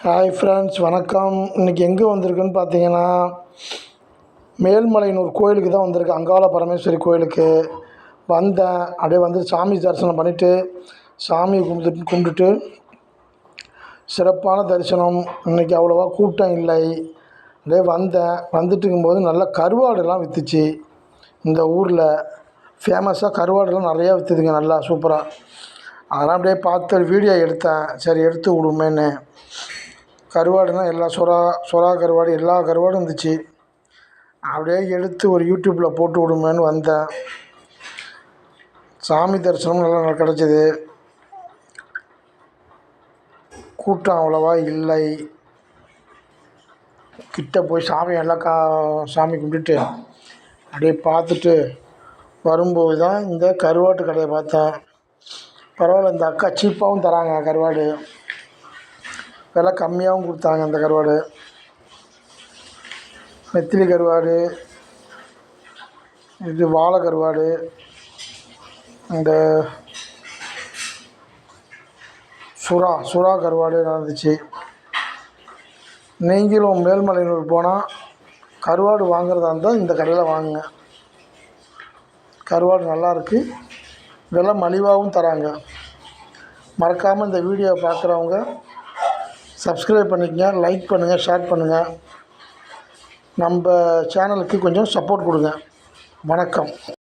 Hi friends, வணக்கம். இன்றைக்கி எங்கே வந்திருக்குன்னு பார்த்தீங்கன்னா, மேல்மலையனூர் கோயிலுக்கு தான் வந்திருக்கு. அங்காள பரமேஸ்வரி கோயிலுக்கு வந்தேன். அப்படியே வந்து சாமி தரிசனம் பண்ணிவிட்டு சாமியை கும்பிட்டுட்டு சிறப்பான தரிசனம். இன்றைக்கி அவ்வளோவா கூட்டம் இல்லை. அப்படியே வந்தேன். வந்துட்டு இருக்கும்போது நல்லா கருவாடுலாம் விற்றுச்சு. இந்த ஊரில் ஃபேமஸாக கருவாடுலாம் நிறையா விற்றுதுங்க, நல்லா சூப்பராக. அதெல்லாம் அப்படியே பார்த்து வீடியோ எடுத்தேன். சரி, எடுத்து விடுமேன்னு. கருவாடுனா எல்லா சுறா கருவாடு, எல்லா கருவாடும் இருந்துச்சு. அப்படியே எடுத்து ஒரு யூடியூப்பில் போட்டு விடுமேன்னு வந்தேன். சாமி தரிசனம் நல்லா கிடச்சிது. கூட்டம் அவ்வளோவா இல்லை. கிட்ட போய் சாமி நல்லா சாமி கும்பிட்டுட்டு அப்படியே பார்த்துட்டு வரும்போது தான் இந்த கருவாட்டு கடையை பார்த்தேன். பரவாயில்ல, இந்த அக்கா சீப்பாகவும் தராங்க கருவாடு. விலை கம்மியாகவும் கொடுத்தாங்க. இந்த கருவாடு, நெத்திலி கருவாடு, இது வாழை கருவாடு, இந்த சுறா கருவாடு நடந்துச்சு. நீங்களும் மேல்மலையனூர் போனால் கருவாடு வாங்குறதா இருந்தால் இந்த கடையில் வாங்குங்க. கருவாடு நல்லாயிருக்கு, விலை மலிவாகவும் தராங்க. மறக்காமல் இந்த வீடியோவை பார்க்குறவங்க சப்ஸ்கிரைப் பண்ணிக்கங்க, லைக் பண்ணுங்கள், ஷேர் பண்ணுங்கள். நம்ம சேனலுக்கு கொஞ்சம் சப்போர்ட் கொடுங்க. வணக்கம்.